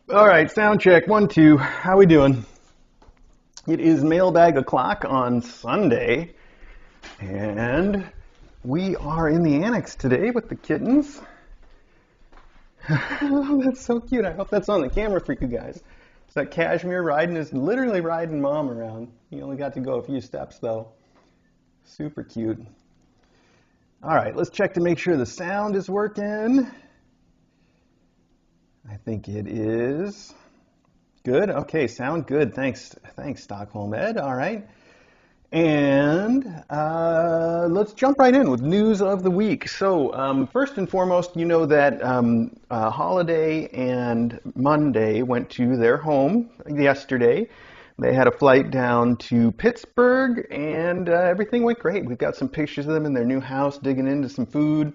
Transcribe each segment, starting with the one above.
All right, sound check, 1, 2. How we doing? It is mailbag o'clock on Sunday, and we are in the annex today with the kittens. Oh, that's so cute. I hope that's on the camera for you guys. It's that Cashmere is literally riding mom around. He only got to go a few steps though. Super cute. All right, let's check to make sure the sound is working. I think it is. Good. Okay, sound good. Thanks, Stockholm Ed. All right. And let's jump right in with news of the week. So first and foremost, you know that Holiday and Monday went to their home yesterday. They had a flight down to Pittsburgh, and everything went great. We've got some pictures of them in their new house, digging into some food,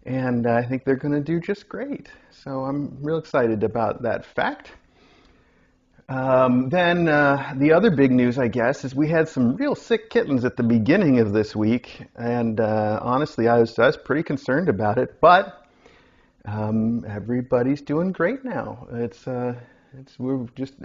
and I think they're going to do just great. So I'm real excited about that fact. Then the other big news, I guess, is we had some real sick kittens at the beginning of this week, and honestly, I was pretty concerned about it. But everybody's doing great now.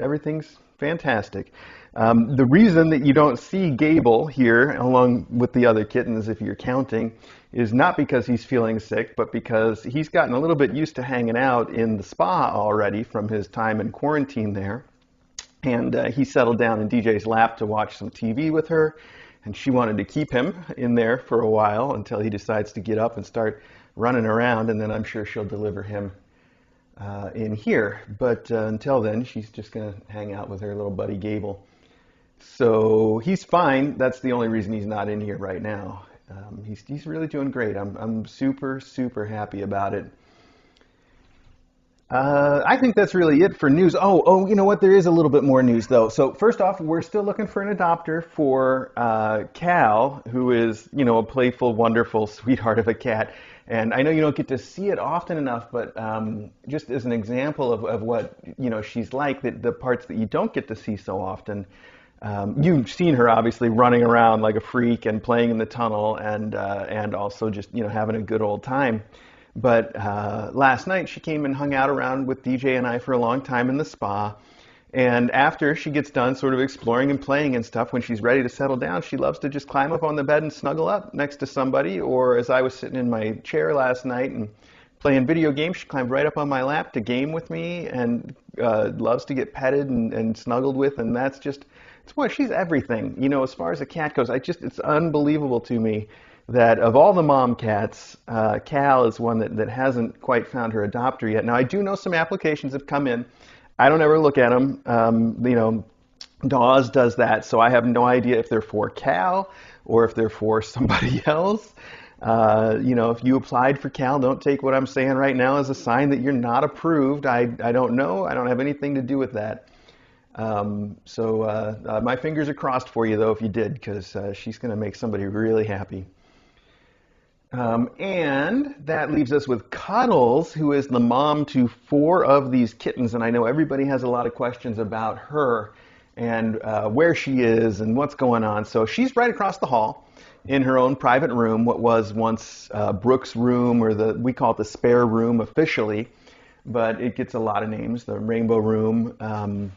Everything's fantastic. The reason that you don't see Gable here, along with the other kittens, if you're counting, is not because he's feeling sick, but because he's gotten a little bit used to hanging out in the spa already from his time in quarantine there. And he settled down in DJ's lap to watch some TV with her, and she wanted to keep him in there for a while until he decides to get up and start running around, and then I'm sure she'll deliver him in here. But until then, she's just going to hang out with her little buddy Gable. So he's fine. That's the only reason he's not in here right now. He's really doing great. I'm super, super happy about it. I think that's really it for news. Oh, you know what? There is a little bit more news, though. So first off, we're still looking for an adopter for Cal, who is, a playful, wonderful sweetheart of a cat. And I know you don't get to see it often enough, but just as an example of what, she's like, the parts that you don't get to see so often, you've seen her obviously running around like a freak and playing in the tunnel and also just, having a good old time. But last night she came and hung out around with DJ and I for a long time in the spa. And after she gets done sort of exploring and playing and stuff, when she's ready to settle down, she loves to just climb up on the bed and snuggle up next to somebody. Or as I was sitting in my chair last night and playing video games, she climbed right up on my lap to game with me and loves to get petted and snuggled with. And she's everything. As far as a cat goes, it's unbelievable to me that of all the mom cats, Cal is one that hasn't quite found her adopter yet. Now, I do know some applications have come in. I don't ever look at them. Dawes does that, so I have no idea if they're for Cal or if they're for somebody else. If you applied for Cal, don't take what I'm saying right now as a sign that you're not approved. I don't know. I don't have anything to do with that. My fingers are crossed for you, though, if you did, because she's going to make somebody really happy. And that leaves us with Cuddles, who is the mom to 4 of these kittens. And I know everybody has a lot of questions about her and where she is and what's going on. So she's right across the hall in her own private room, what was once Brooke's room, or we call it the spare room officially, but it gets a lot of names, the Rainbow Room.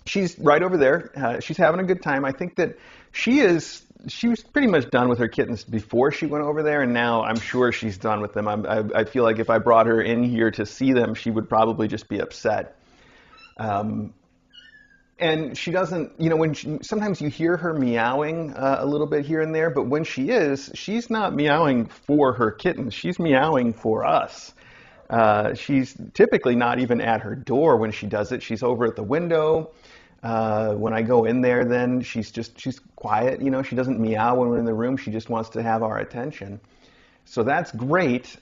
She's right over there. She's having a good time. I think that she was pretty much done with her kittens before she went over there, and now I'm sure she's done with them. I feel like if I brought her in here to see them, she would probably just be upset. And she doesn't, sometimes you hear her meowing a little bit here and there, but when she's not meowing for her kittens. She's meowing for us. She's typically not even at her door when she does it. She's over at the window. When I go in there, then she's quiet. She doesn't meow when we're in the room. She just wants to have our attention. So that's great.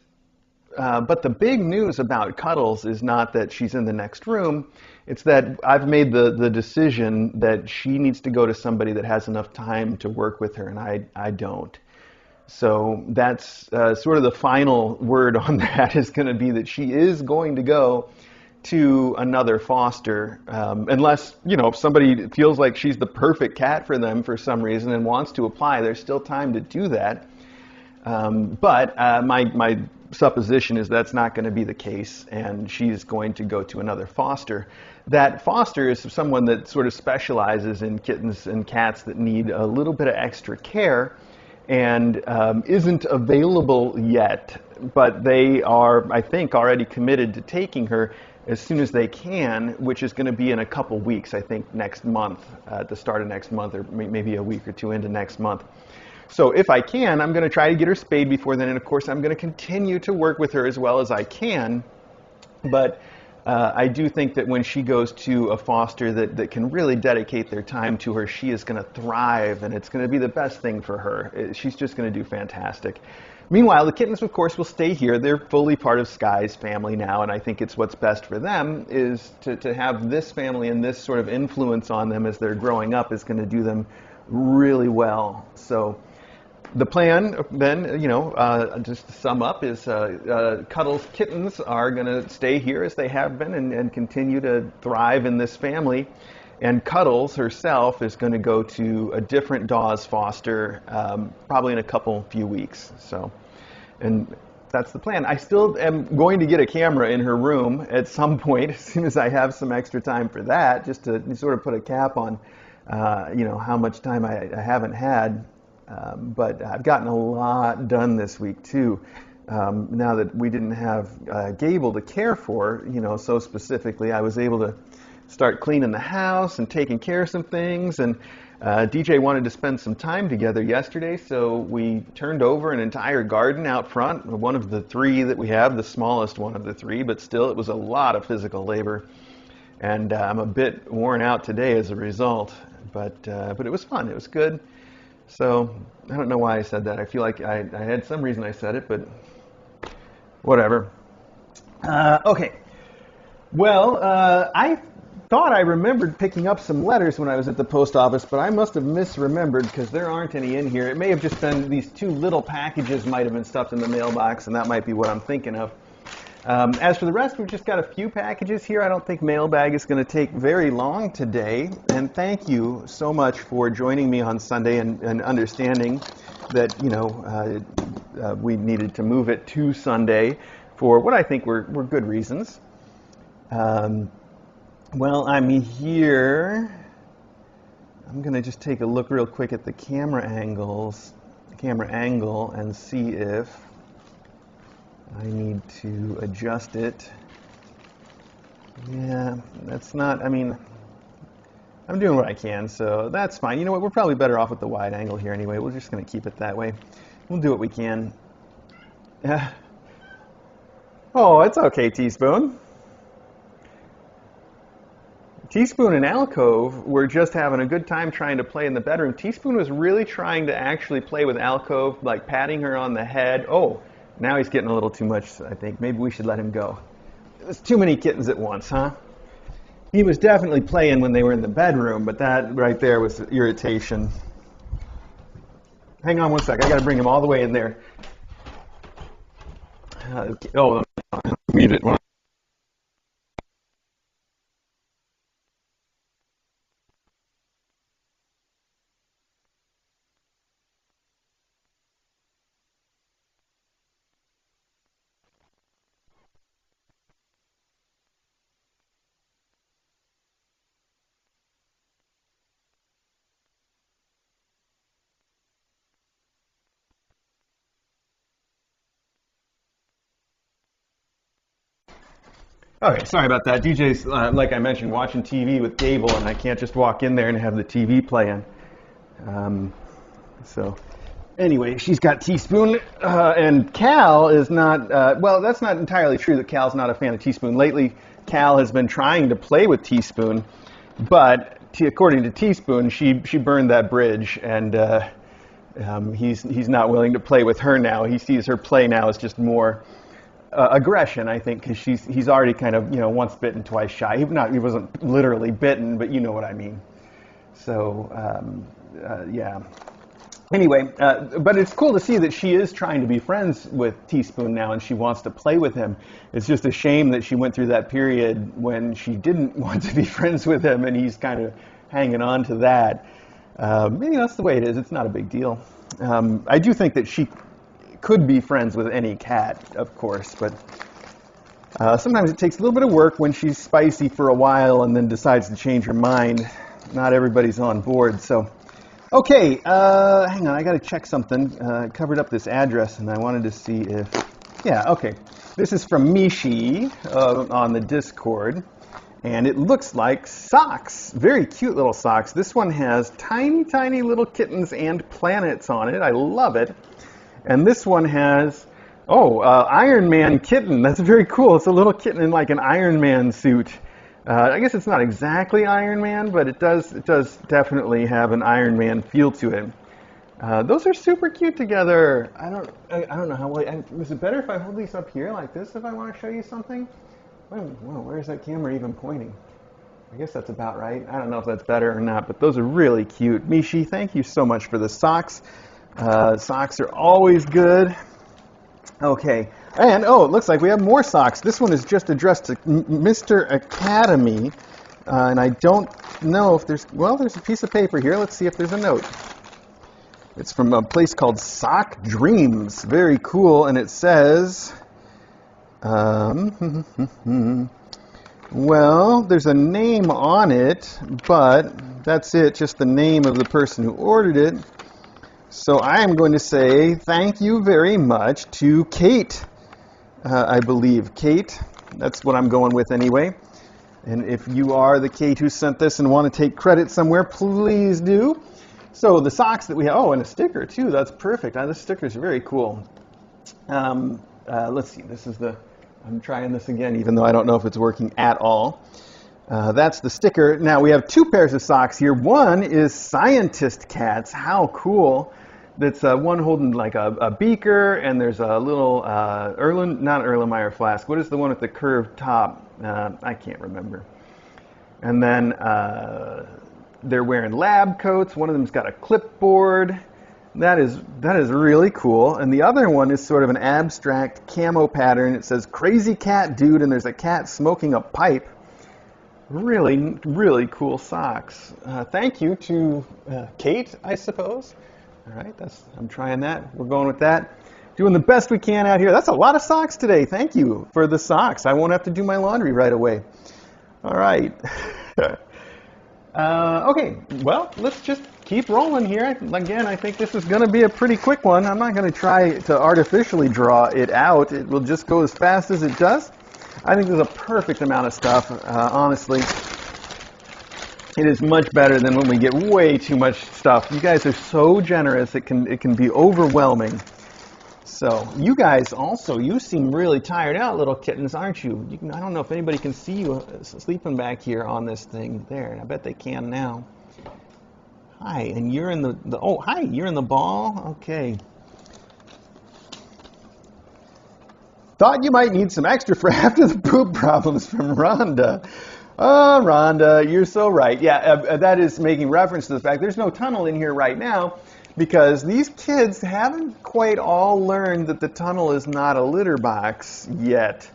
But the big news about Cuddles is not that she's in the next room. It's that I've made the decision that she needs to go to somebody that has enough time to work with her, and I don't. So that's sort of the final word on that is going to be that she is going to go to another foster, unless, if somebody feels like she's the perfect cat for them for some reason and wants to apply, there's still time to do that. But my supposition is that's not going to be the case, and she's going to go to another foster. That foster is someone that sort of specializes in kittens and cats that need a little bit of extra care and isn't available yet, but they are, I think, already committed to taking her as soon as they can, which is going to be in a couple weeks, I think next month, at the start of next month, or maybe a week or two into next month. So if I can, I'm going to try to get her spayed before then, and of course I'm going to continue to work with her as well as I can, but I do think that when she goes to a foster that can really dedicate their time to her, she is going to thrive, and it's going to be the best thing for her. She's just going to do fantastic. Meanwhile, the kittens, of course, will stay here. They're fully part of Sky's family now, and I think it's what's best for them is to have this family and this sort of influence on them as they're growing up is going to do them really well. So the plan then, just to sum up, is Cuddles kittens are going to stay here as they have been and continue to thrive in this family. And Cuddles herself is going to go to a different Dawes foster probably in a few weeks. So, and that's the plan. I still am going to get a camera in her room at some point as soon as I have some extra time for that, just to sort of put a cap on, how much time I haven't had. But I've gotten a lot done this week too. Now that we didn't have Gable to care for, so specifically, I was able to start cleaning the house and taking care of some things. And DJ wanted to spend some time together yesterday, so we turned over an entire garden out front, one of the three that we have, the smallest one of the three, but still it was a lot of physical labor. And I'm a bit worn out today as a result, but it was fun, it was good. So I don't know why I said that. I feel like I had some reason I said it, but whatever. Okay. Well, I thought I remembered picking up some letters when I was at the post office, but I must have misremembered because there aren't any in here. It may have just been these two little packages might have been stuffed in the mailbox, and that might be what I'm thinking of. As for the rest, we've just got a few packages here. I don't think Mailbag is going to take very long today. And thank you so much for joining me on Sunday and understanding that, we needed to move it to Sunday for what I think were good reasons. Well, I'm here. I'm going to just take a look real quick at the camera angle, and see if I need to adjust it. Yeah, that's not, I'm doing what I can, so that's fine. You know what, we're probably better off with the wide angle here anyway. We're just going to keep it that way. We'll do what we can. Oh, it's okay, Teaspoon. Teaspoon and Alcove were just having a good time trying to play in the bedroom. Teaspoon was really trying to actually play with Alcove, like patting her on the head. Oh, now he's getting a little too much, I think. Maybe we should let him go. There's too many kittens at once, huh? He was definitely playing when they were in the bedroom, but that right there was irritation. Hang on one sec. I got to bring him all the way in there. Mute it. Okay, sorry about that. DJ's, like I mentioned, watching TV with Gable, and I can't just walk in there and have the TV playing. So, anyway, she's got Teaspoon, and Cal is not, well, that's not entirely true that Cal's not a fan of Teaspoon. Lately, Cal has been trying to play with Teaspoon, but according to Teaspoon, she burned that bridge, and he's not willing to play with her now. He sees her play now as just more aggression, I think, because he's already kind of, once bitten, twice shy. He wasn't literally bitten, but you know what I mean. So, yeah. Anyway, but it's cool to see that she is trying to be friends with Teaspoon now, and she wants to play with him. It's just a shame that she went through that period when she didn't want to be friends with him, and he's kind of hanging on to that. That's the way it is. It's not a big deal. I do think that she could be friends with any cat, of course, but sometimes it takes a little bit of work when she's spicy for a while and then decides to change her mind. Not everybody's on board, so... Okay, hang on, I gotta check something. I covered up this address and I wanted to see if... Yeah, okay. This is from Mishi on the Discord, and it looks like socks. Very cute little socks. This one has tiny, tiny little kittens and planets on it. I love it. And this one has, Iron Man kitten. That's very cool. It's a little kitten in like an Iron Man suit. I guess it's not exactly Iron Man, but it does definitely have an Iron Man feel to it. Those are super cute together. I don't know how. Was it better if I hold these up here like this if I want to show you something? Whoa, where's that camera even pointing? I guess that's about right. I don't know if that's better or not, but those are really cute. Mishi, thank you so much for the socks. Socks are always good. Okay, and it looks like we have more socks. This one is just addressed to Mr. Academy, and I don't know if there's a piece of paper here. Let's see if there's a note. It's from a place called Sock Dreams. Very cool, and it says, well, there's a name on it, but that's it, just the name of the person who ordered it. So I am going to say thank you very much to Kate, I believe. Kate, that's what I'm going with anyway. And if you are the Kate who sent this and want to take credit somewhere, please do. So the socks that we have, and a sticker too, that's perfect. The stickers are very cool. Let's see, I'm trying this again, even though I don't know if it's working at all. That's the sticker. Now we have two pairs of socks here. One is Scientist Cats. How cool. That's one holding like a beaker, and there's a little not Erlenmeyer flask. What is the one with the curved top? I can't remember. And then they're wearing lab coats. One of them's got a clipboard. That is really cool. And the other one is sort of an abstract camo pattern. It says "Crazy Cat Dude," and there's a cat smoking a pipe. Really, really cool socks. Thank you to Kate, I suppose. All right, I'm trying that. We're going with that. Doing the best we can out here. That's a lot of socks today. Thank you for the socks. I won't have to do my laundry right away. All right. Okay, well, let's just keep rolling here. Again, I think this is going to be a pretty quick one. I'm not going to try to artificially draw it out. It will just go as fast as it does. I think there's a perfect amount of stuff, honestly. It is much better than when we get way too much stuff. You guys are so generous, it can be overwhelming. So, you guys also, you seem really tired out, little kittens, aren't you? I don't know if anybody can see you sleeping back here on this thing there. I bet they can now. Hi, and you're in hi, you're in the ball? Okay. Thought you might need some extra for after the poop problems from Rhonda. Oh, Rhonda, you're so right. Yeah, that is making reference to the fact there's no tunnel in here right now because these kids haven't quite all learned that the tunnel is not a litter box yet.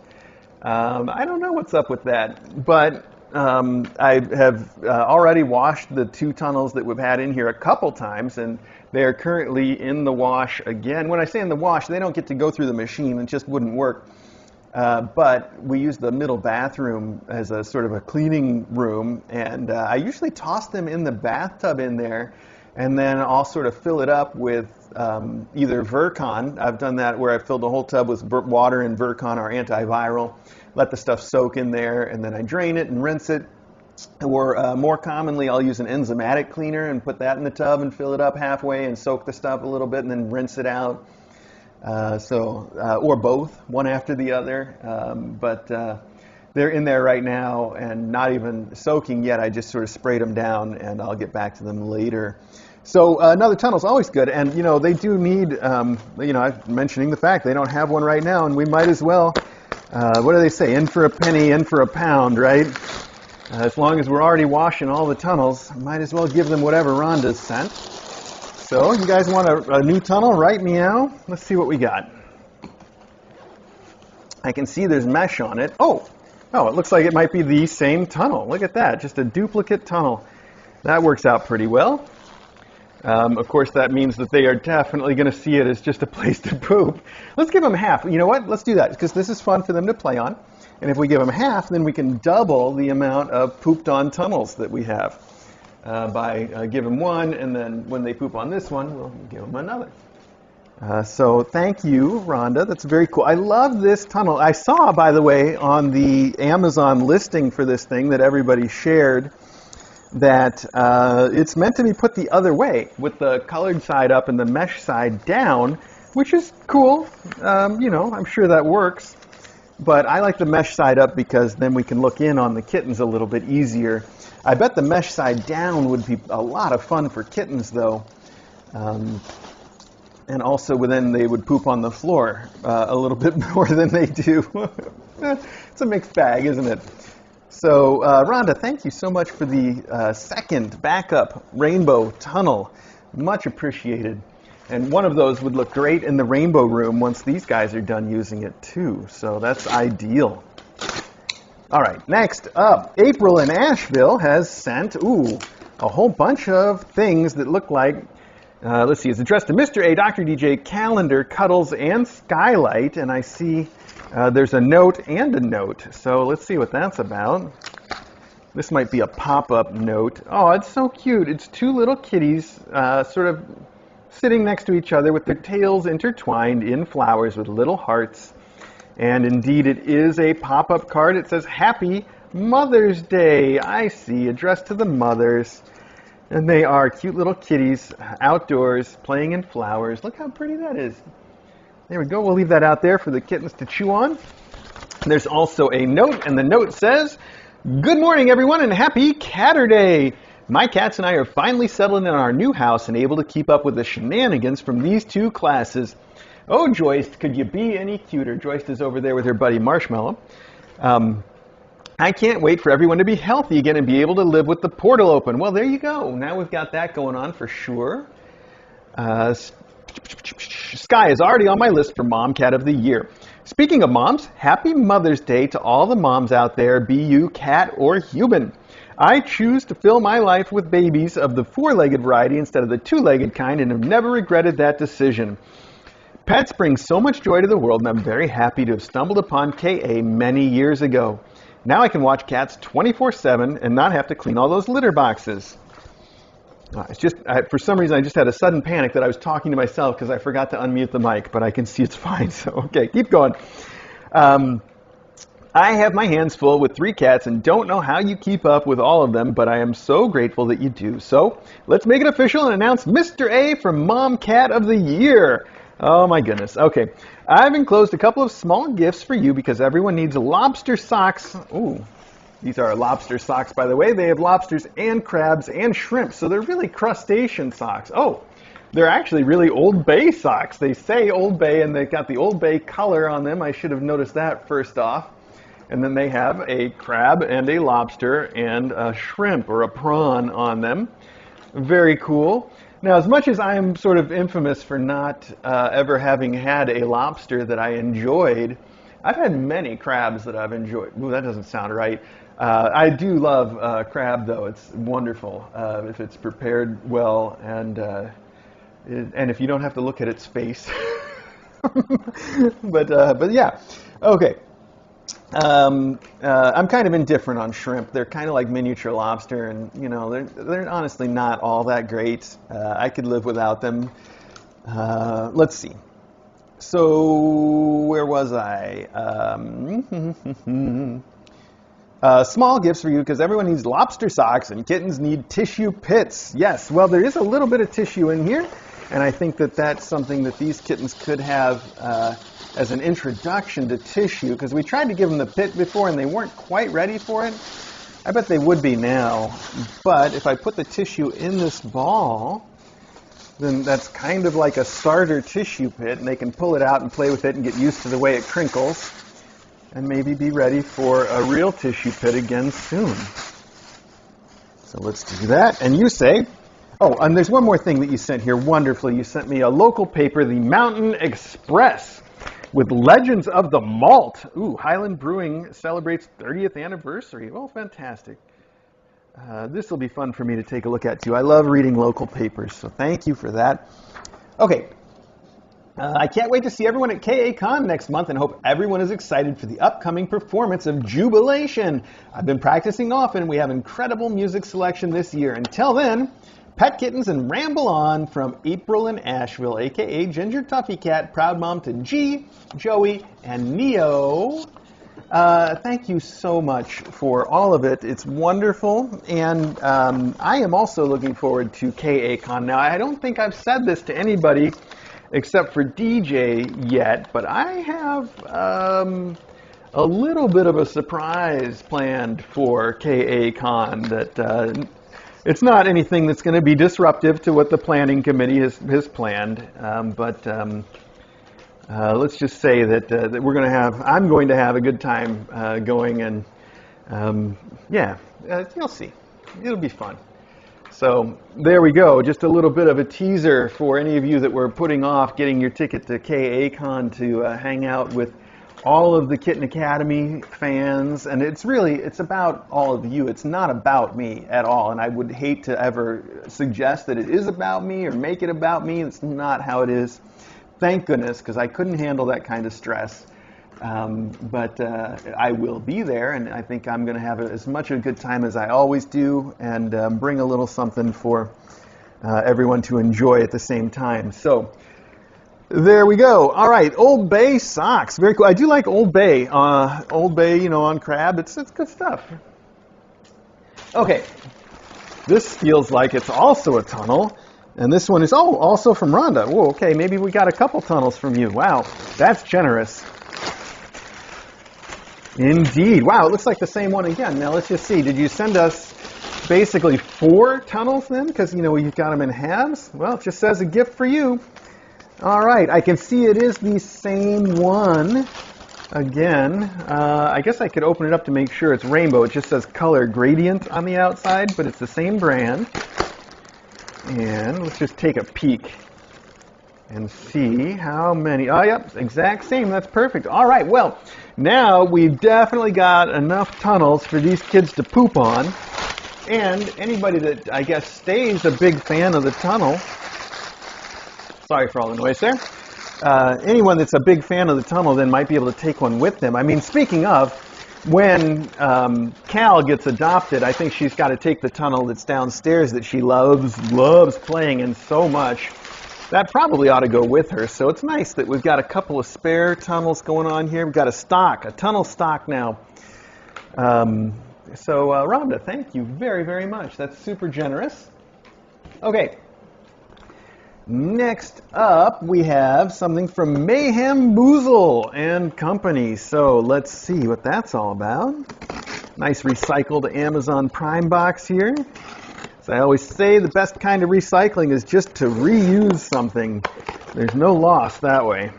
I don't know what's up with that, but I have already washed the two tunnels that we've had in here a couple times, and they are currently in the wash again. When I say in the wash, they don't get to go through the machine. It just wouldn't work. But we use the middle bathroom as a sort of a cleaning room, and I usually toss them in the bathtub in there, and then I'll sort of fill it up with either Virkon. I've done that where I filled the whole tub with water and Virkon, our antiviral, let the stuff soak in there, and then I drain it and rinse it. Or more commonly, I'll use an enzymatic cleaner and put that in the tub and fill it up halfway and soak the stuff a little bit and then rinse it out. Or both, one after the other, but they're in there right now and not even soaking yet. I just sort of sprayed them down, and I'll get back to them later. So another tunnel's always good, and they do need, I'm mentioning the fact they don't have one right now, and we might as well What do they say? In for a penny, in for a pound, right? As long as we're already washing all the tunnels, might as well give them whatever Rhonda's sent. So, you guys want a new tunnel, right? Meow? Let's see what we got. I can see there's mesh on it. Oh, it looks like it might be the same tunnel. Look at that, just a duplicate tunnel. That works out pretty well. Of course, that means that they are definitely going to see it as just a place to poop. Let's give them half. You know what? Let's do that, because this is fun for them to play on. And if we give them half, then we can double the amount of pooped-on tunnels that we have by giving them one, and then when they poop on this one, we'll give them another. So thank you, Rhonda. That's very cool. I love this tunnel. I saw, by the way, on the Amazon listing for this thing that everybody shared, that it's meant to be put the other way, with the colored side up and the mesh side down, which is cool. You know, I'm sure that works. But I like the mesh side up because then we can look in on the kittens a little bit easier. I bet the mesh side down would be a lot of fun for kittens, though. And also then they would poop on the floor a little bit more than they do. It's a mixed bag, isn't it? So, Rhonda, thank you so much for the second backup rainbow tunnel. Much appreciated. And one of those would look great in the rainbow room once these guys are done using it too. So that's ideal. All right, next up, April in Asheville has sent, a whole bunch of things that look like, let's see, it's addressed to Mr. A, Dr. DJ, Calendar, Cuddles, and Skylight. And I see there's a note and a note. So let's see what that's about. This might be a pop-up note. Oh, it's so cute. It's two little kitties sort of sitting next to each other with their tails intertwined in flowers with little hearts. And indeed, it is a pop-up card. It says, Happy Mother's Day. I see, addressed to the mothers. And they are cute little kitties outdoors playing in flowers. Look how pretty that is. There we go. We'll leave that out there for the kittens to chew on. There's also a note, and the note says, Good morning, everyone, and happy Catterday. My cats and I are finally settled in our new house and able to keep up with the shenanigans from these two classes. Oh, Joyce, could you be any cuter? Joyce is over there with her buddy Marshmallow. I can't wait for everyone to be healthy again and be able to live with the portal open. Well, there you go. Now we've got that going on for sure. Sky is already on my list for Mom Cat of the Year. Speaking of moms, happy Mother's Day to all the moms out there, be you cat or human. I choose to fill my life with babies of the four-legged variety instead of the two-legged kind and have never regretted that decision. Pets bring so much joy to the world, and I'm very happy to have stumbled upon KA many years ago. Now I can watch cats 24/7 and not have to clean all those litter boxes. It's just, for some reason, I just had a sudden panic that I was talking to myself because I forgot to unmute the mic, but I can see it's fine, so okay, keep going. I have my hands full with 3 cats and don't know how you keep up with all of them, but I am so grateful that you do. So let's make it official and announce Mr. A for Mom Cat of the Year. Oh my goodness. Okay. I've enclosed a couple of small gifts for you because everyone needs lobster socks. Ooh, these are lobster socks, by the way. They have lobsters and crabs and shrimp, so they're really crustacean socks. Oh, they're actually really Old Bay socks. They say Old Bay, and they've got the Old Bay color on them. I should have noticed that first off. And then they have a crab and a lobster and a shrimp or a prawn on them. Very cool. Now, as much as I am sort of infamous for not ever having had a lobster that I enjoyed, I've had many crabs that I've enjoyed. Ooh, that doesn't sound right. I do love crab, though. It's wonderful if it's prepared well and if you don't have to look at its face. But yeah, okay. I'm kind of indifferent on shrimp. They're kind of like miniature lobster, and you know they're honestly not all that great. I could live without them. Let's see. So where was I? Small gifts for you because everyone needs lobster socks and kittens need tissue pits. Yes, well there is a little bit of tissue in here, and I think that that's something that these kittens could have as an introduction to tissue, because we tried to give them the pit before and they weren't quite ready for it. I bet they would be now, but if I put the tissue in this ball, then that's kind of like a starter tissue pit, and they can pull it out and play with it and get used to the way it crinkles. and maybe be ready for a real tissue pit again soon. So let's do that. And you say, oh, and there's one more thing that you sent here wonderfully. You sent me a local paper, the Mountain Express, with Legends of the Malt. Ooh, Highland Brewing celebrates 30th anniversary. Oh, fantastic. This will be fun for me to take a look at, too. I love reading local papers, so thank you for that. Okay. I can't wait to see everyone at KACon next month and hope everyone is excited for the upcoming performance of Jubilation. I've been practicing often. We have incredible music selection this year. Until then, pet kittens and ramble on from April in Asheville, a.k.a. Ginger Tuffy Cat, proud mom to G, Joey, and Neo. Thank you so much for all of it. It's wonderful. And I am also looking forward to KACon. Now, I don't think I've said this to anybody except for DJ yet, but I have a little bit of a surprise planned for KACon that it's not anything that's going to be disruptive to what the planning committee has planned, but let's just say that I'm going to have a good time going, and you'll see. It'll be fun. So there we go, just a little bit of a teaser for any of you that were putting off getting your ticket to KACon to hang out with all of the Kitten Academy fans. And it's about all of you. It's not about me at all. And I would hate to ever suggest that it is about me or make it about me. It's not how it is. Thank goodness, because I couldn't handle that kind of stress. But I will be there, and I think I'm going to have as much a good time as I always do, and bring a little something for everyone to enjoy at the same time. So there we go. All right, Old Bay socks, very cool. I do like Old Bay. Old Bay, on crab. It's good stuff. Okay, this feels like it's also a tunnel, and this one is also from Rhonda. Whoa, okay, maybe we got a couple tunnels from you. Wow, that's generous. Indeed. Wow, it looks like the same one again. Now, let's just see. Did you send us basically 4 tunnels then? Because, you've got them in halves? Well, it just says a gift for you. All right. I can see it is the same one again. I guess I could open it up to make sure it's rainbow. It just says color gradient on the outside, but it's the same brand. And let's just take a peek and see how many. Oh, yep, exact same. That's perfect. All right, well, now we've definitely got enough tunnels for these kids to poop on. And anybody that, I guess, stays a big fan of the tunnel, sorry for all the noise there, anyone that's a big fan of the tunnel then might be able to take one with them. I mean, speaking of, when Cal gets adopted, I think she's got to take the tunnel that's downstairs that she loves playing in so much. That probably ought to go with her. So it's nice that we've got a couple of spare tunnels going on here. We've got a tunnel stock now. Rhonda, thank you very, very much. That's super generous. Okay. Next up, we have something from Mayhem Boozle and Company. So let's see what that's all about. Nice recycled Amazon Prime box here. As I always say, the best kind of recycling is just to reuse something. There's no loss that way.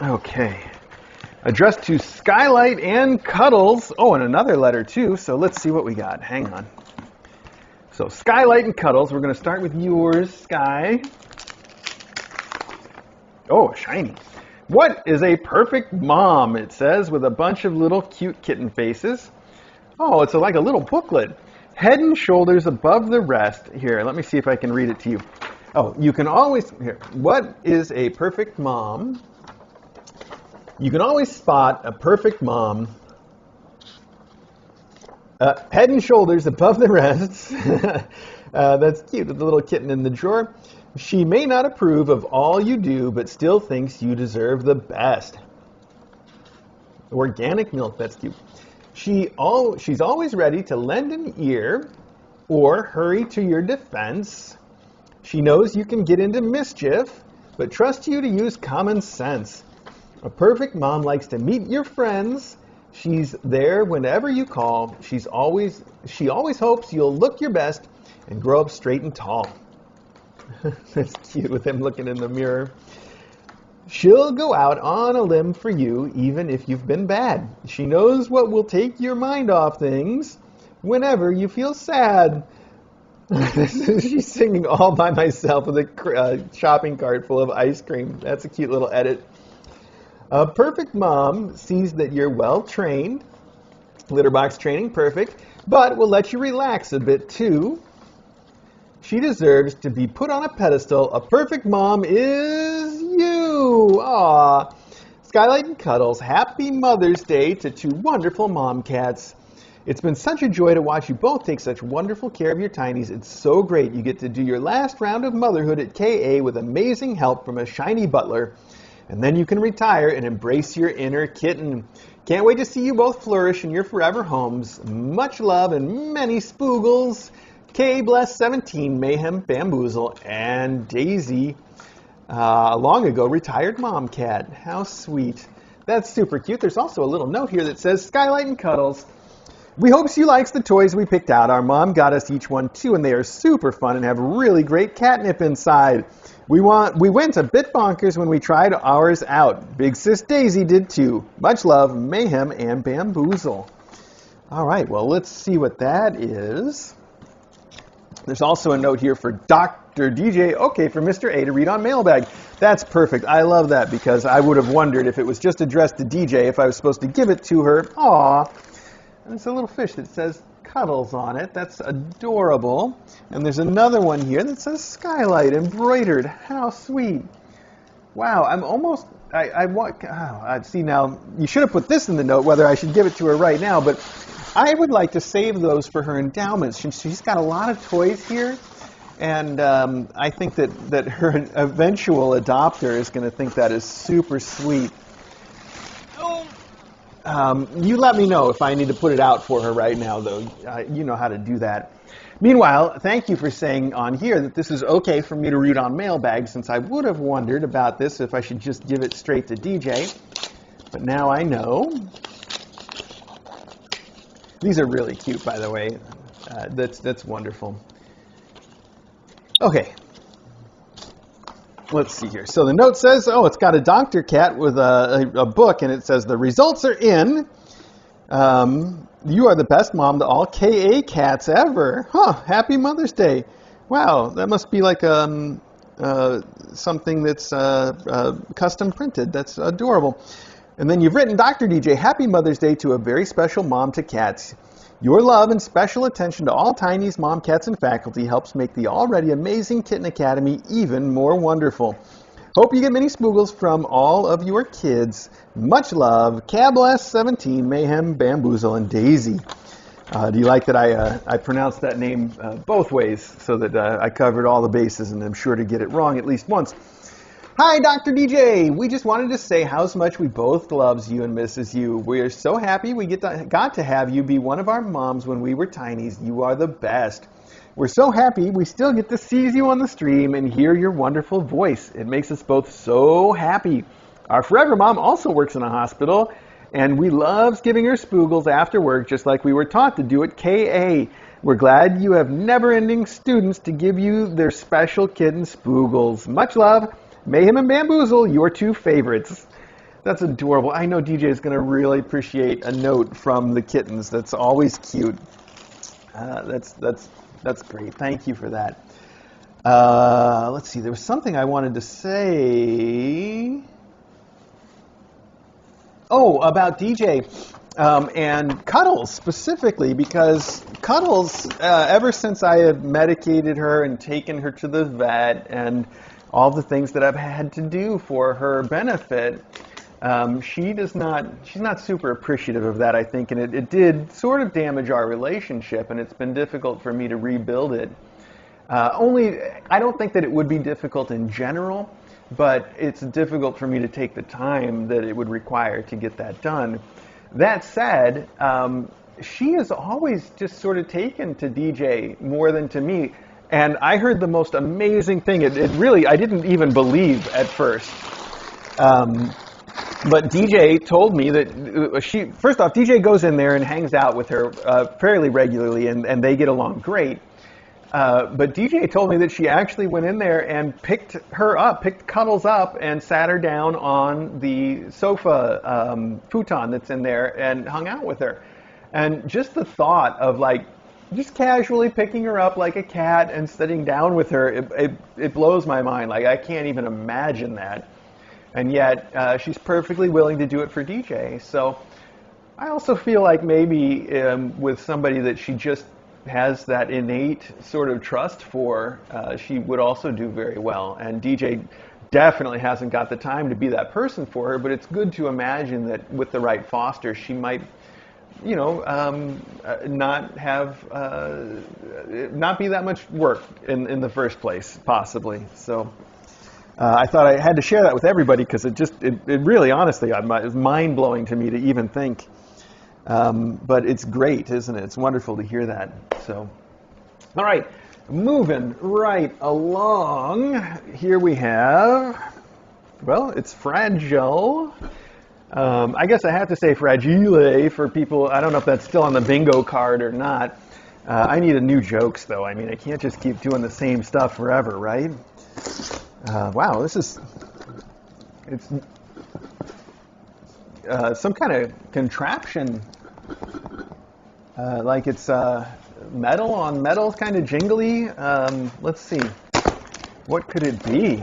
Okay. Addressed to Skylight and Cuddles. Oh, and another letter too. So let's see what we got. Hang on. So Skylight and Cuddles. We're going to start with yours, Sky. Oh, shiny. What is a perfect mom? It says, with a bunch of little cute kitten faces. Oh, it's like a little booklet. Head and shoulders above the rest. Here, let me see if I can read it to you. Oh, you can always, here. What is a perfect mom? You can always spot a perfect mom. Head and shoulders above the rest. That's cute, the little kitten in the drawer. She may not approve of all you do, but still thinks you deserve the best. Organic milk, that's cute. She's always ready to lend an ear or hurry to your defense. She knows you can get into mischief, but trusts you to use common sense. A perfect mom likes to meet your friends. She's there whenever you call. She always hopes you'll look your best and grow up straight and tall. That's cute with him looking in the mirror. She'll go out on a limb for you, even if you've been bad. She knows what will take your mind off things whenever you feel sad. She's singing all by myself with a shopping cart full of ice cream. That's a cute little edit. A perfect mom sees that you're well trained. Litter box training, perfect, but will let you relax a bit too. She deserves to be put on a pedestal. A perfect mom is you. Aw. Skylight and Cuddles, happy Mother's Day to two wonderful mom cats. It's been such a joy to watch you both take such wonderful care of your tinies. It's so great you get to do your last round of motherhood at KA with amazing help from a shiny butler. And then you can retire and embrace your inner kitten. Can't wait to see you both flourish in your forever homes. Much love and many spoogles. K Bless 17, Mayhem, Bamboozle, and Daisy. Long ago retired mom cat. How sweet. That's super cute. There's also a little note here that says, Skylight and Cuddles. We hope you likes the toys we picked out. Our mom got us each one too, and they are super fun and have really great catnip inside. We went a bit bonkers when we tried ours out. Big sis Daisy did too. Much love, Mayhem, and Bamboozle. All right, well, let's see what that is. There's also a note here for Dr. DJ. Okay, for Mr. A to read on Mailbag. That's perfect. I love that because I would have wondered if it was just addressed to DJ if I was supposed to give it to her. Aw. And it's a little fish that says Cuddles on it. That's adorable. And there's another one here that says Skylight embroidered. How sweet. Wow, I'm almost, see now, you should have put this in the note, whether I should give it to her right now, but I would like to save those for her endowments. She's got a lot of toys here, and I think that her eventual adopter is going to think that is super sweet. You let me know if I need to put it out for her right now, though. You know how to do that. Meanwhile, thank you for saying on here that this is okay for me to read on Mailbag, since I would have wondered about this if I should just give it straight to DJ. But now I know. These are really cute, by the way. That's wonderful. Okay. Let's see here. So the note says, oh, it's got a doctor cat with a book, and it says, the results are in. You are the best mom to all KA cats ever. Huh, happy Mother's Day. Wow, that must be like something that's custom printed. That's adorable. And then you've written, Dr. DJ, happy Mother's Day to a very special mom to cats. Your love and special attention to all Tiny's mom, cats, and faculty helps make the already amazing Kitten Academy even more wonderful. Hope you get many spoogles from all of your kids. Much love, Cabless17, Mayhem, Bamboozle, and Daisy. Do you like that I pronounced that name both ways so that I covered all the bases, and I'm sure to get it wrong at least once. Hi, Dr. DJ. We just wanted to say how much we both loves you and misses you. We are so happy we got to have you be one of our moms when we were tinies. You are the best. We're so happy we still get to see you on the stream and hear your wonderful voice. It makes us both so happy. Our forever mom also works in a hospital, and we loves giving her spoogles after work, just like we were taught to do at KA. We're glad you have never-ending students to give you their special kitten spoogles. Much love, Mayhem and Bamboozle, your two favorites. That's adorable. I know DJ is going to really appreciate a note from the kittens. That's always cute. That's great. Thank you for that. Let's see. There was something I wanted to say. Oh, about DJ and Cuddles specifically, because Cuddles, ever since I have medicated her and taken her to the vet and all the things that I've had to do for her benefit, she's not super appreciative of that, I think, and it did sort of damage our relationship, and it's been difficult for me to rebuild it. I don't think that it would be difficult in general, but it's difficult for me to take the time that it would require to get that done. That said, she has always just sort of taken to DJ more than to me, and I heard the most amazing thing. It really, I didn't even believe at first. But DJ told me that first off, DJ goes in there and hangs out with her fairly regularly, and they get along great. But DJ told me that she actually went in there and picked her up, picked Cuddles up, and sat her down on the sofa futon that's in there and hung out with her. And just the thought of like just casually picking her up like a cat and sitting down with her, it blows my mind. Like I can't even imagine that. And yet she's perfectly willing to do it for DJ. So I also feel like maybe with somebody that she just has that innate sort of trust for, she would also do very well. And DJ definitely hasn't got the time to be that person for her, but it's good to imagine that with the right foster, she might, you know, not be that much work in the first place, possibly. So I thought I had to share that with everybody because it really, honestly, it's mind-blowing to me to even think. But it's great, isn't it? It's wonderful to hear that. So, all right, moving right along. Here we have, well, it's Fragile. I guess I have to say Fragile for people. I don't know if that's still on the bingo card or not. I need a new jokes, though. I mean, I can't just keep doing the same stuff forever, right? Wow, it's some kind of contraption, like it's metal on metal, kind of jingly. Let's see, what could it be?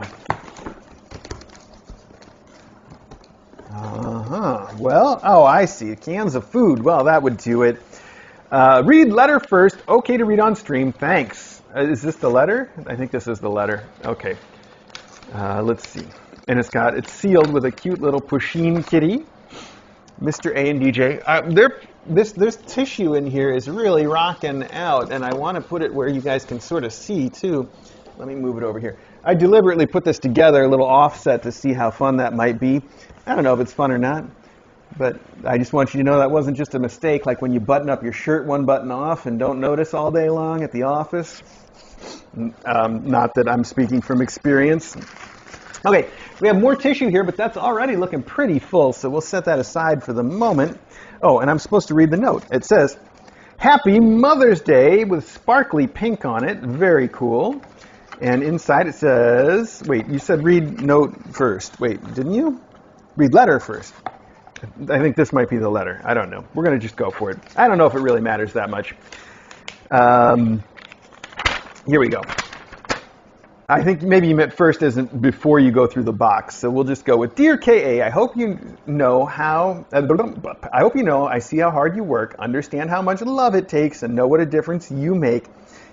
Well, oh, I see, cans of food. Well, that would do it. Read letter first. Okay to read on stream. Thanks. Is this the letter? I think this is the letter. Okay. Let's see. And it's sealed with a cute little Pusheen kitty. Mr. A and DJ. This tissue in here is really rocking out, and I want to put it where you guys can sort of see, too. Let me move it over here. I deliberately put this together, a little offset, to see how fun that might be. I don't know if it's fun or not, but I just want you to know that wasn't just a mistake, like when you button up your shirt one button off and don't notice all day long at the office. Not that I'm speaking from experience. Okay, we have more tissue here, but that's already looking pretty full, so we'll set that aside for the moment. Oh, and I'm supposed to read the note. It says, Happy Mother's Day with sparkly pink on it. Very cool. And inside it says, wait, you said read note first. Wait, didn't you? Read letter first. I think this might be the letter. I don't know. We're going to just go for it. I don't know if it really matters that much. Here we go. I think maybe you meant first isn't before you go through the box. So we'll just go with, Dear K.A., I hope you know I see how hard you work, understand how much love it takes, and know what a difference you make.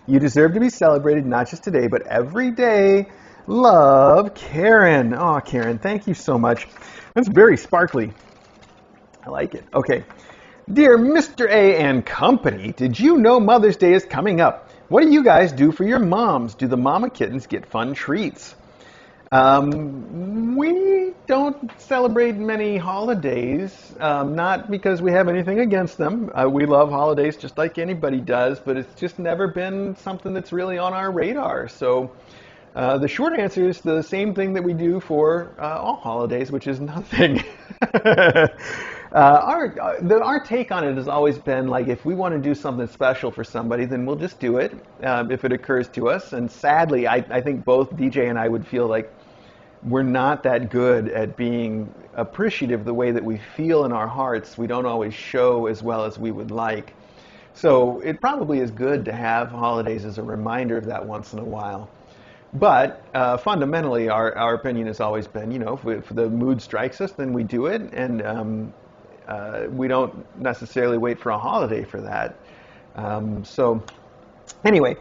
You deserve to be celebrated, not just today, but every day. Love, Karen. Oh, Karen, thank you so much. That's very sparkly. I like it. Okay. Dear Mr. A and company, did you know Mother's Day is coming up? What do you guys do for your moms? Do the mama kittens get fun treats? We don't celebrate many holidays, not because we have anything against them. We love holidays just like anybody does, but it's just never been something that's really on our radar. So the short answer is the same thing that we do for all holidays, which is nothing. Our take on it has always been like, if we want to do something special for somebody, then we'll just do it if it occurs to us. And sadly, I think both DJ and I would feel like we're not that good at being appreciative the way that we feel in our hearts. We don't always show as well as we would like. So it probably is good to have holidays as a reminder of that once in a while. But fundamentally, our opinion has always been, you know, if the mood strikes us, then we do it, and we don't necessarily wait for a holiday for that. So anyway,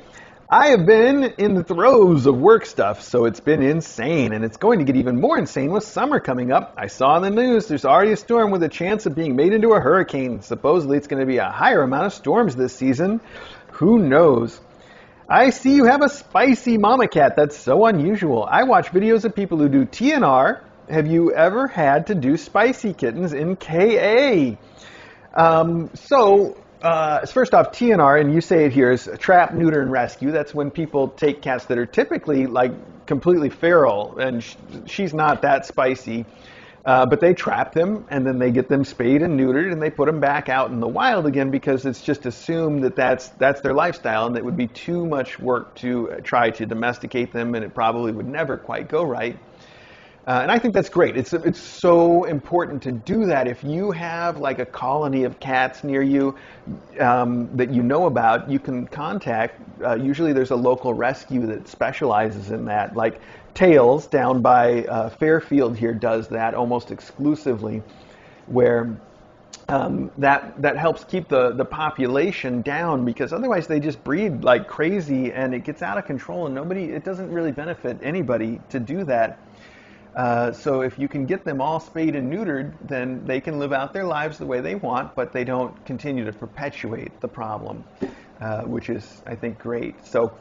I have been in the throes of work stuff, so it's been insane, and it's going to get even more insane with summer coming up. I saw in the news there's already a storm with a chance of being made into a hurricane. Supposedly it's going to be a higher amount of storms this season. Who knows? I see you have a spicy mama cat. That's so unusual. I watch videos of people who do TNR. Have you ever had to do spicy kittens in KA? First off, TNR, and you say it here, is trap, neuter, and rescue. That's when people take cats that are typically like completely feral, and she's not that spicy. But they trap them, and then they get them spayed and neutered, and they put them back out in the wild again because it's just assumed that that's their lifestyle, and it would be too much work to try to domesticate them, and it probably would never quite go right. And I think that's great. It's so important to do that. If you have like a colony of cats near you that you know about, you can contact. Usually there's a local rescue that specializes in that. Like Tails down by Fairfield here does that almost exclusively, where that helps keep the population down, because otherwise they just breed like crazy and it gets out of control, and it doesn't really benefit anybody to do that. So if you can get them all spayed and neutered, then they can live out their lives the way they want, but they don't continue to perpetuate the problem, which is, I think, great. So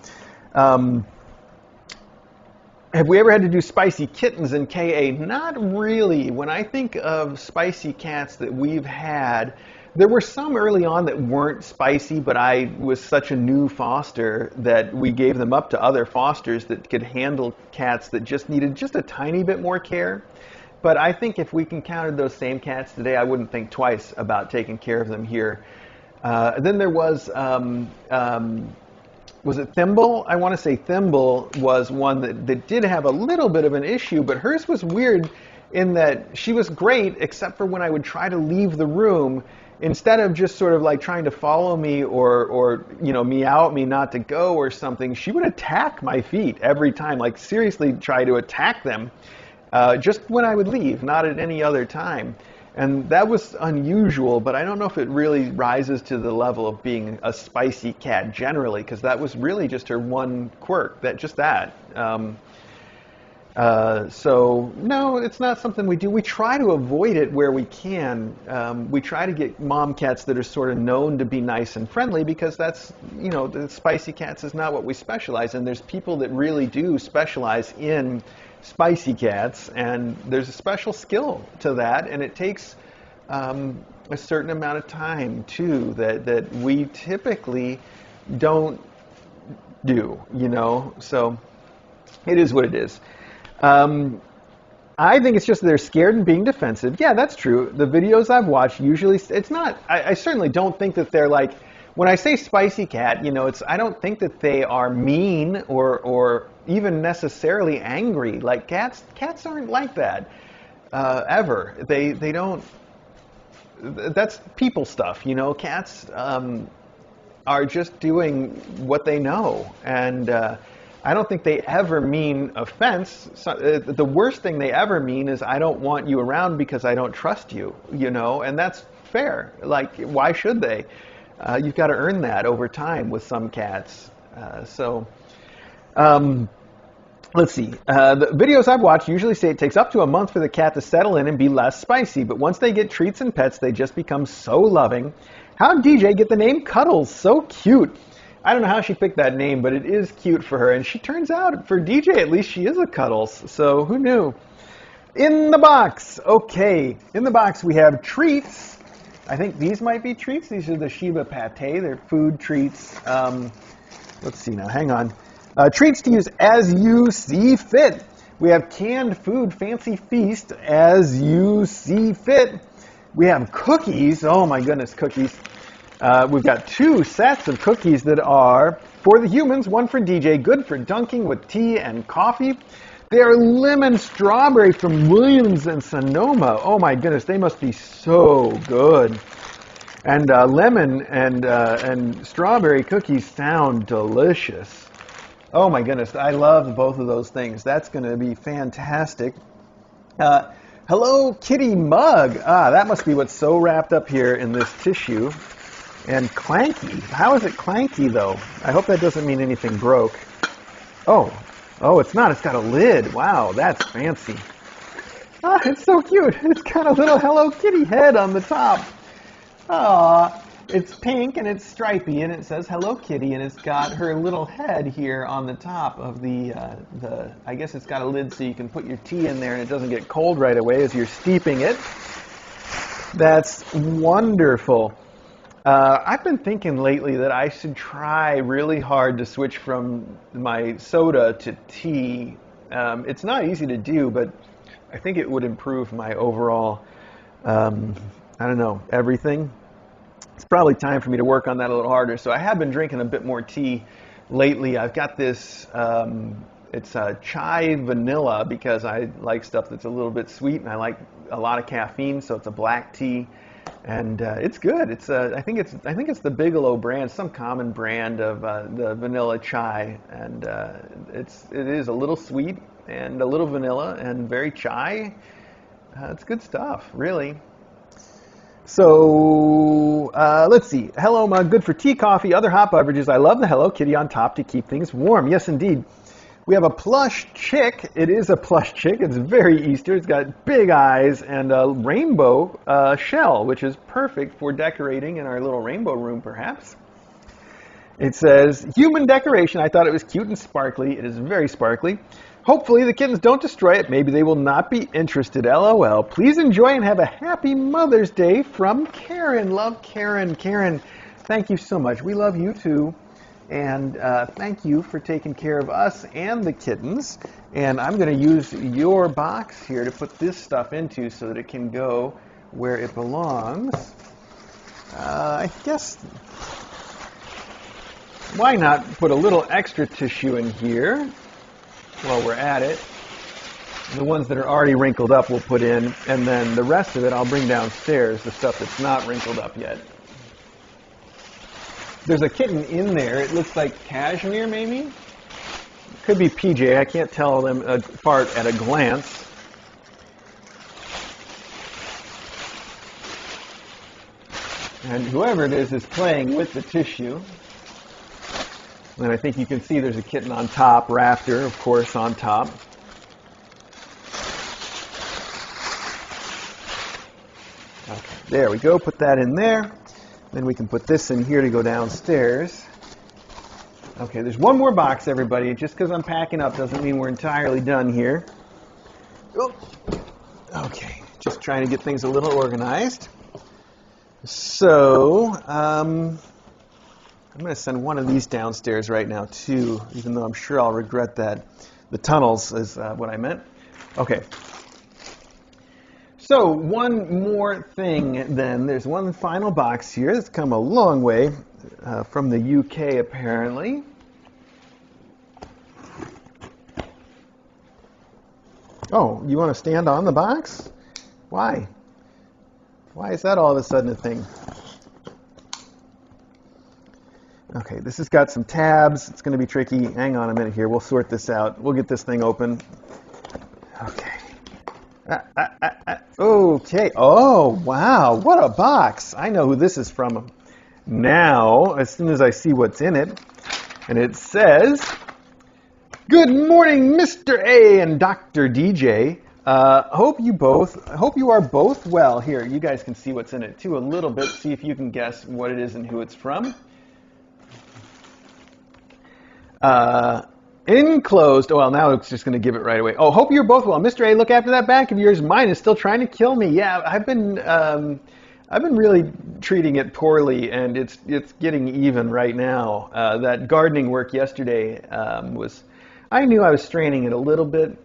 have we ever had to do spicy kittens in KA? Not really. When I think of spicy cats that we've had, there were some early on that weren't spicy, but I was such a new foster that we gave them up to other fosters that could handle cats that just needed just a tiny bit more care. But I think if we encountered those same cats today, I wouldn't think twice about taking care of them here. Then there was it Thimble? I want to say Thimble was one that did have a little bit of an issue, but hers was weird in that she was great, except for when I would try to leave the room. Instead of just sort of like trying to follow me or meow at me not to go or something, she would attack my feet every time, like seriously try to attack them just when I would leave, not at any other time. And that was unusual, but I don't know if it really rises to the level of being a spicy cat generally, because that was really just her one quirk, that. So no, it's not something we do. We try to avoid it where we can. We try to get mom cats that are sort of known to be nice and friendly, because that's, the spicy cats is not what we specialize in. There's people that really do specialize in spicy cats, and there's a special skill to that, and it takes a certain amount of time too that we typically don't do, so it is what it is. I think it's just they're scared and being defensive. Yeah, that's true. The videos I've watched, usually it's not, I certainly don't think that they're like, when I say spicy cat, I don't think that they are mean or even necessarily angry. Like cats aren't like that, ever. They don't, that's people stuff, Cats, are just doing what they know. And, I don't think they ever mean offense. The worst thing they ever mean is, I don't want you around because I don't trust you, and that's fair. Like, why should they? You've got to earn that over time with some cats. Let's see. The videos I've watched usually say it takes up to a month for the cat to settle in and be less spicy, but once they get treats and pets, they just become so loving. How did DJ get the name Cuddles? So cute. I don't know how she picked that name, but it is cute for her. And she turns out, for DJ at least, she is a Cuddles. So who knew? In the box. Okay. In the box we have treats. I think these might be treats. These are the Shiba Pate. They're food treats. Let's see now. Hang on. Treats to use as you see fit. We have canned food, Fancy Feast, as you see fit. We have cookies. Oh my goodness, cookies. We've got 2 sets of cookies that are for the humans, one for DJ, good for dunking with tea and coffee. They are lemon strawberry from Williams and Sonoma. Oh my goodness, they must be so good. And lemon and strawberry cookies sound delicious. Oh my goodness, I love both of those things. That's going to be fantastic. Hello Kitty mug. That must be what's so wrapped up here in this tissue. And clanky. How is it clanky, though? I hope that doesn't mean anything broke. Oh, it's not. It's got a lid. Wow, that's fancy. It's so cute. It's got a little Hello Kitty head on the top. It's pink and it's stripy and it says Hello Kitty and it's got her little head here on the top of the I guess it's got a lid so you can put your tea in there and it doesn't get cold right away as you're steeping it. That's wonderful. I've been thinking lately that I should try really hard to switch from my soda to tea. It's not easy to do, but I think it would improve my overall, I don't know, everything. It's probably time for me to work on that a little harder. So I have been drinking a bit more tea lately. I've got this, it's chai vanilla because I like stuff that's a little bit sweet and I like a lot of caffeine. So it's a black tea, and it's good. It's I think it's the Bigelow brand, some common brand of the vanilla chai, and it is a little sweet and a little vanilla and very chai. It's good stuff, really. So let's see. Hello mug, good for tea, coffee, other hot beverages. I love the Hello Kitty on top to keep things warm. Yes, indeed. We have a plush chick. It is a plush chick. It's very Easter. It's got big eyes and a rainbow shell, which is perfect for decorating in our little rainbow room, perhaps. It says, human decoration. I thought it was cute and sparkly. It is very sparkly. Hopefully the kittens don't destroy it. Maybe they will not be interested. LOL. Please enjoy and have a happy Mother's Day from Karen. Love, Karen. Karen, thank you so much. We love you too. And thank you for taking care of us and the kittens. And I'm going to use your box here to put this stuff into so that it can go where it belongs. I guess, why not put a little extra tissue in here while we're at it. The ones that are already wrinkled up we'll put in, and then the rest of it I'll bring downstairs, the stuff that's not wrinkled up yet. There's a kitten in there. It looks like cashmere, maybe? Could be PJ. I can't tell them apart at a glance. And whoever it is playing with the tissue. And I think you can see there's a kitten on top, rafter, of course, on top. Okay, there we go. Put that in there. Then we can put this in here to go downstairs. Okay, there's one more box, everybody. Just because I'm packing up doesn't mean we're entirely done here. Oh. Okay, just trying to get things a little organized. So, I'm going to send one of these downstairs right now, too, even though I'm sure I'll regret that. The tunnels is what I meant. Okay. So, one more thing, then. There's one final box here. It's come a long way from the UK, apparently. Oh, you want to stand on the box? Why? Why is that all of a sudden a thing? Okay, this has got some tabs. It's going to be tricky. Hang on a minute here. We'll sort this out. We'll get this thing open. Okay. Okay. Oh, wow. What a box. I know who this is from now, as soon as I see what's in it. And it says, good morning, Mr. A and Dr. DJ. Hope you are both well. Here, you guys can see what's in it too a little bit. See if you can guess what it is and who it's from. Enclosed. Well, now it's just going to give it right away. Oh, hope you're both well. Mr. A, look after that back of yours. Mine is still trying to kill me. Yeah, I've been really treating it poorly, and it's getting even right now. That gardening work yesterday I knew I was straining it a little bit.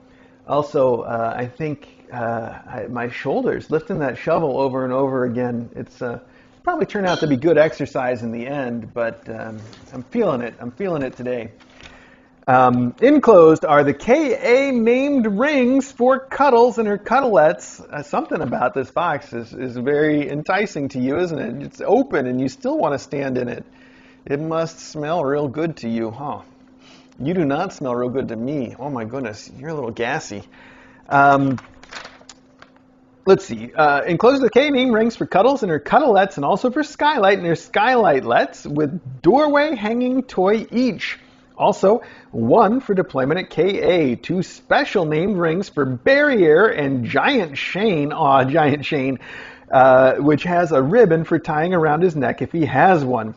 Also, I think my shoulders, lifting that shovel over and over again, it's probably turned out to be good exercise in the end, but I'm feeling it. I'm feeling it today. Enclosed are the KA named rings for Cuddles and her cuddlettes. Something about this box is very enticing to you, isn't it? It's open and you still want to stand in it. It must smell real good to you, huh? You do not smell real good to me. Oh my goodness, you're a little gassy. Let's see. Enclosed the K name rings for Cuddles and her cuddlettes, and also for Skylight and her skylightlets, with doorway hanging toy each. Also, one for deployment at KA. Two special named rings for Barrier and Giant Shane. Aw, Giant Shane, which has a ribbon for tying around his neck if he has one.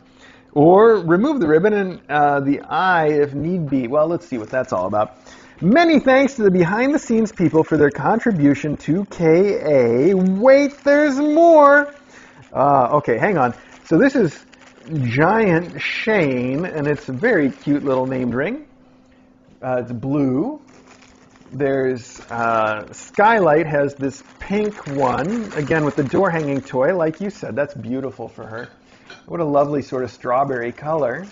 Or remove the ribbon and the eye if need be. Well, let's see what that's all about. Many thanks to the behind-the-scenes people for their contribution to KA. Wait, there's more. Okay, hang on. So this is Giant Shane, and it's a very cute little named ring. It's blue. There's Skylight has this pink one, again with the door hanging toy, like you said. That's beautiful for her. What a lovely sort of strawberry color.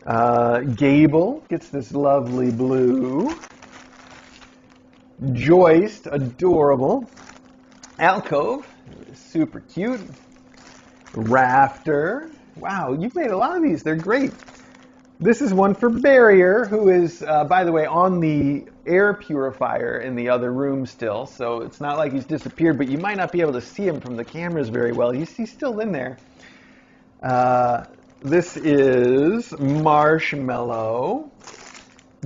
Gable gets this lovely blue. Joist, adorable. Alcove, super cute. Rafter. Wow, you've made a lot of these. They're great. This is one for Barrier, who is, by the way, on the air purifier in the other room still. So it's not like he's disappeared, but you might not be able to see him from the cameras very well. He's still in there. This is Marshmallow.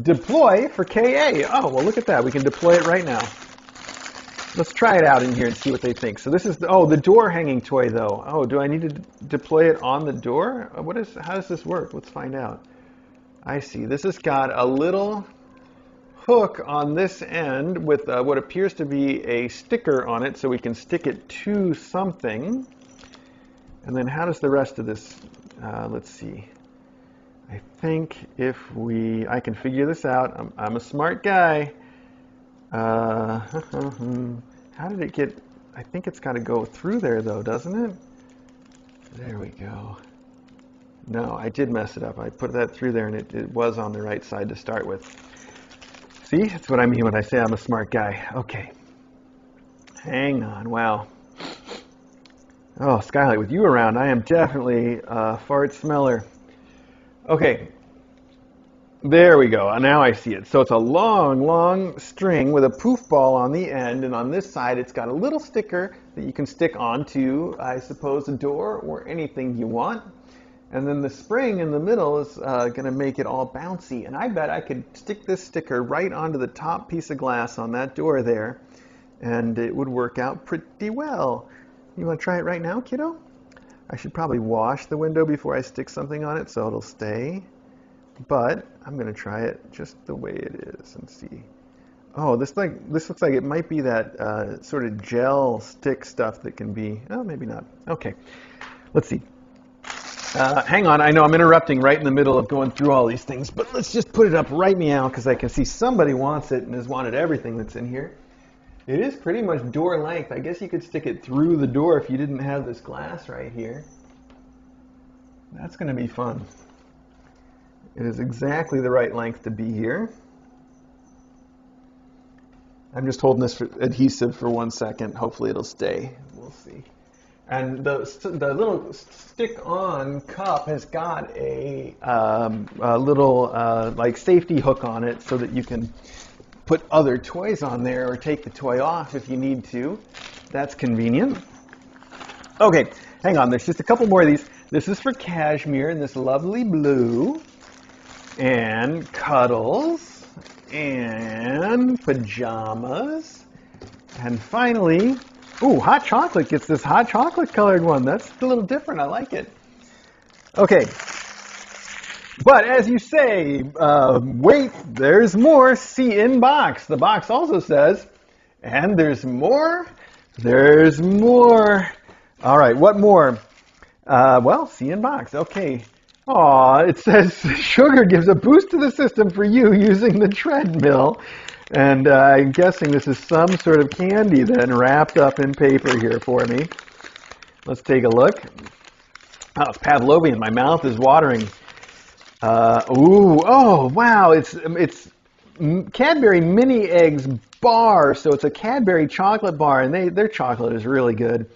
Deploy for KA. Oh, well, look at that. We can deploy it right now. Let's try it out in here and see what they think. So this is, the door hanging toy, though. Oh, do I need to deploy it on the door? How does this work? Let's find out. I see. This has got a little hook on this end with what appears to be a sticker on it so we can stick it to something. And then how does the rest of this, let's see. I think I can figure this out. I'm a smart guy. How did it get, I think it's got to go through there though, doesn't it? There we go. No, I did mess it up. I put that through there and it was on the right side to start with. See, that's what I mean when I say I'm a smart guy. Okay. Hang on, wow. Oh, Skylight, with you around, I am definitely a fart smeller. Okay. There we go. Now I see it. So it's a long, long string with a poof ball on the end, and on this side it's got a little sticker that you can stick onto, I suppose, a door or anything you want. And then the spring in the middle is going to make it all bouncy. And I bet I could stick this sticker right onto the top piece of glass on that door there, and it would work out pretty well. You want to try it right now, kiddo? I should probably wash the window before I stick something on it so it'll stay. But I'm going to try it just the way it is and see. Oh, this looks like it might be that sort of gel stick stuff that can be, oh, maybe not. Okay, let's see. Hang on, I know I'm interrupting right in the middle of going through all these things, but let's just put it up right meow because I can see somebody wants it and has wanted everything that's in here. It is pretty much door length. I guess you could stick it through the door if you didn't have this glass right here. That's going to be fun. It is exactly the right length to be here. I'm just holding this adhesive for 1 second. Hopefully it'll stay. We'll see. And the little stick-on cup has got a little like safety hook on it so that you can put other toys on there or take the toy off if you need to. That's convenient. Okay, hang on. There's just a couple more of these. This is for Cashmere in this lovely blue. And Cuddles. And Pajamas. And finally, ooh, Hot Chocolate gets this hot chocolate colored one. That's a little different. I like it. Okay. But as you say, wait, there's more. See in box. The box also says, and there's more. There's more. All right, what more? Well, see in box. Okay. Aw, it says sugar gives a boost to the system for you using the treadmill. And I'm guessing this is some sort of candy then wrapped up in paper here for me. Let's take a look. Oh, it's Pavlovian. My mouth is watering. Oh, wow. It's Cadbury Mini Eggs bar. So it's a Cadbury chocolate bar, and their chocolate is really good.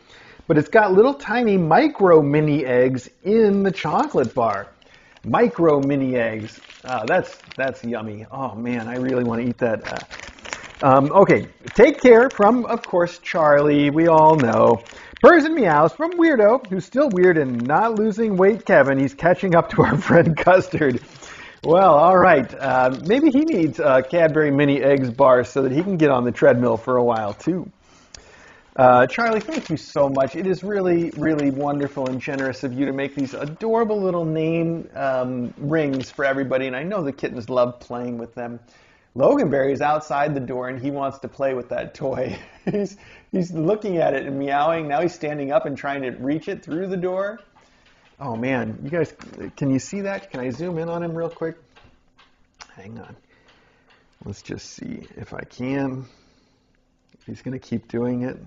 But it's got little tiny micro mini eggs in the chocolate bar. Micro mini eggs. That's yummy. Oh man, I really want to eat that. Okay, take care from, of course, Charlie. We all know. Purrs and meows from Weirdo, who's still weird and not losing weight, Kevin. He's catching up to our friend Custard. Well, all right. Maybe he needs a Cadbury Mini Eggs bar so that he can get on the treadmill for a while, too. Charlie, thank you so much. It is really, really wonderful and generous of you to make these adorable little name rings for everybody, and I know the kittens love playing with them. Loganberry is outside the door, and he wants to play with that toy. He's looking at it and meowing. Now he's standing up and trying to reach it through the door. Oh, man. You guys, can you see that? Can I zoom in on him real quick? Hang on. Let's just see if I can. He's going to keep doing it.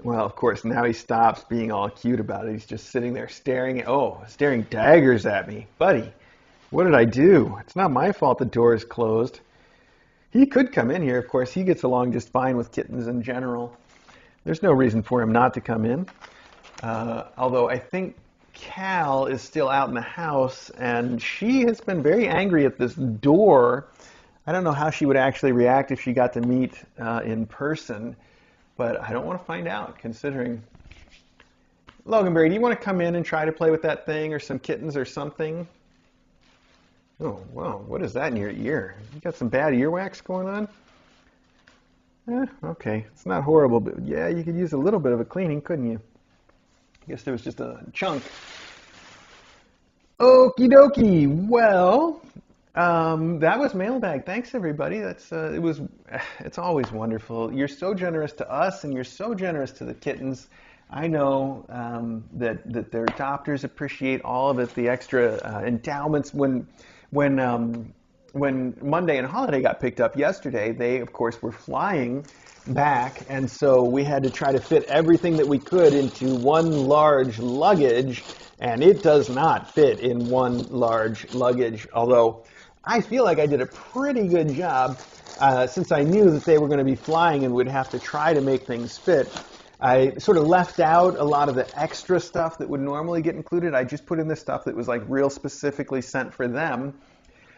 Well, of course, now he stops being all cute about it. He's just sitting there staring daggers at me. Buddy, what did I do? It's not my fault the door is closed. He could come in here, of course. He gets along just fine with kittens in general. There's no reason for him not to come in. Although I think Cal is still out in the house, and she has been very angry at this door. I don't know how she would actually react if she got to meet in person, but I don't want to find out, considering. Loganberry, do you want to come in and try to play with that thing or some kittens or something? Oh, wow, what is that in your ear? You got some bad earwax going on? Okay, it's not horrible, but yeah, you could use a little bit of a cleaning, couldn't you? I guess there was just a chunk. Okie dokie. Well, that was Mailbag. Thanks, everybody. It's always wonderful. You're so generous to us, and you're so generous to the kittens. I know that their adopters appreciate all of it, the extra endowments. When Monday and Holiday got picked up yesterday, they, of course, were flying back, and so we had to try to fit everything that we could into one large luggage, and it does not fit in one large luggage, although I feel like I did a pretty good job since I knew that they were going to be flying and would have to try to make things fit. I sort of left out a lot of the extra stuff that would normally get included. I just put in the stuff that was like real specifically sent for them.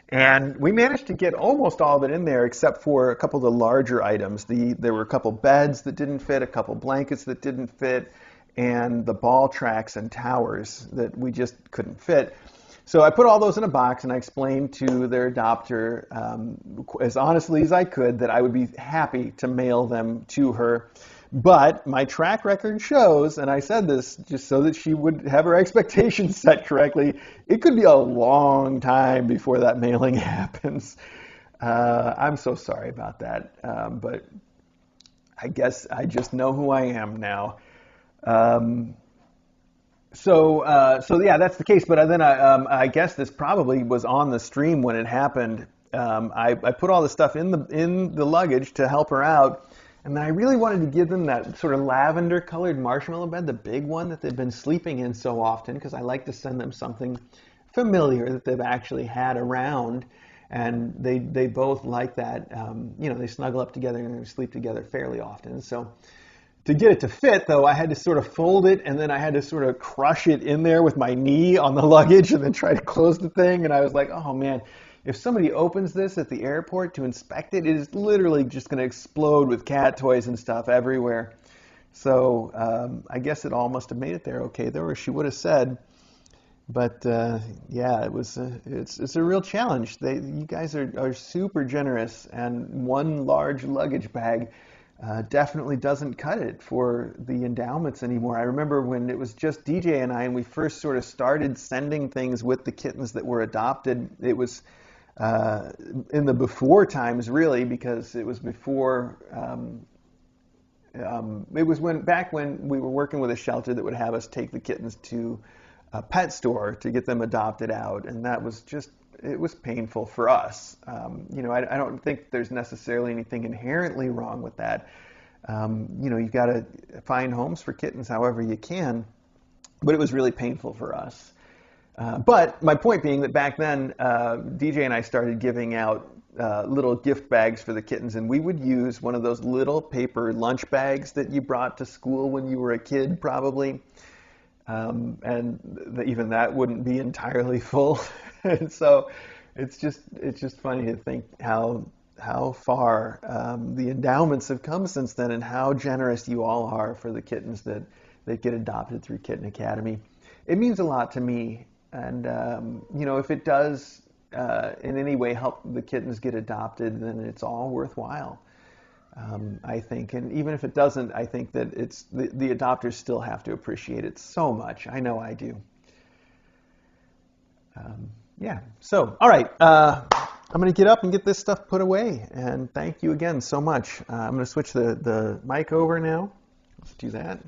And we managed to get almost all of it in there except for a couple of the larger items. There were a couple beds that didn't fit, a couple blankets that didn't fit, and the ball tracks and towers that we just couldn't fit. So I put all those in a box, and I explained to their adopter as honestly as I could that I would be happy to mail them to her. But my track record shows, and I said this just so that she would have her expectations set correctly, it could be a long time before that mailing happens. I'm so sorry about that, but I guess I just know who I am now. So yeah, that's the case. But then I guess this probably was on the stream when it happened. I put all the stuff in the luggage to help her out. And then I really wanted to give them that sort of lavender-colored marshmallow bed, the big one that they've been sleeping in so often, because I like to send them something familiar that they've actually had around. And they both like that. They snuggle up together and they sleep together fairly often. So to get it to fit, though, I had to sort of fold it, and then I had to sort of crush it in there with my knee on the luggage and then try to close the thing. And I was like, oh, man. If somebody opens this at the airport to inspect it, it is literally just going to explode with cat toys and stuff everywhere. So I guess it all must have made it there okay, though, or she would have said. But yeah, it's a real challenge. You guys are super generous, and one large luggage bag definitely doesn't cut it for the endowments anymore. I remember when it was just DJ and I, and we first sort of started sending things with the kittens that were adopted. It was in the before times, really, because it was before. It was back when we were working with a shelter that would have us take the kittens to a pet store to get them adopted out, and that was it was painful for us. I don't think there's necessarily anything inherently wrong with that. You've got to find homes for kittens however you can, but it was really painful for us. But my point being that back then, DJ and I started giving out little gift bags for the kittens, and we would use one of those little paper lunch bags that you brought to school when you were a kid, probably. And even that wouldn't be entirely full. And so it's just funny to think how far the endowments have come since then, and how generous you all are for the kittens that get adopted through Kitten Academy. It means a lot to me. And, if it does in any way help the kittens get adopted, then it's all worthwhile, I think. And even if it doesn't, I think that the adopters still have to appreciate it so much. I know I do. Yeah. So, all right. I'm going to get up and get this stuff put away. And thank you again so much. I'm going to switch the mic over now. Let's do that.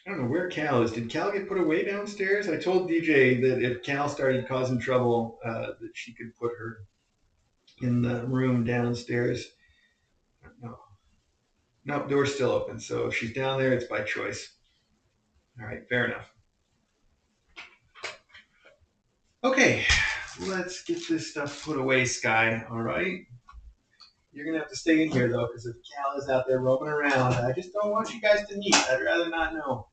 I don't know where Cal is. Did Cal get put away downstairs? I told DJ that if Cal started causing trouble, that she could put her in the room downstairs. No, nope, door's still open. So if she's down there, it's by choice. All right, fair enough. Okay, let's get this stuff put away, Sky. All right. You're gonna have to stay in here though, because if Cal is out there roaming around, I just don't want you guys to meet. I'd rather not know.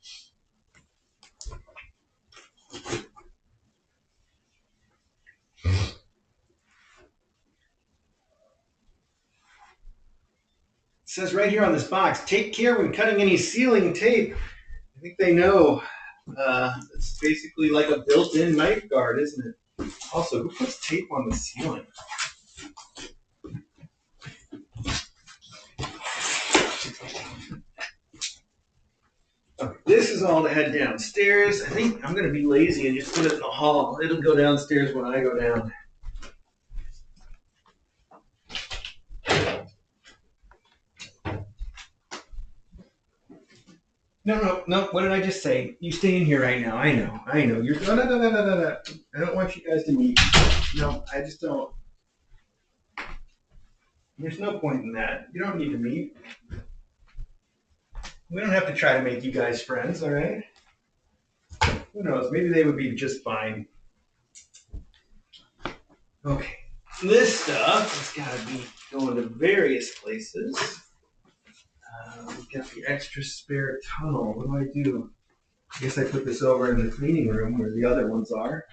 It says right here on this box, take care when cutting any ceiling tape. I think they know. It's basically like a built-in knife guard, isn't it? Also, who puts tape on the ceiling? Okay, this is all to head downstairs. I think I'm going to be lazy and just put it in the hall. It'll go downstairs when I go down. No. What did I just say? You stay in here right now. I know. You're no. I don't want you guys to meet. No, I just don't. There's no point in that. You don't need to meet. We don't have to try to make you guys friends, all right? Who knows? Maybe they would be just fine. Okay. This stuff has got to be going to various places. We've got the extra spare tunnel. What do I do? I guess I put this over in the cleaning room where the other ones are.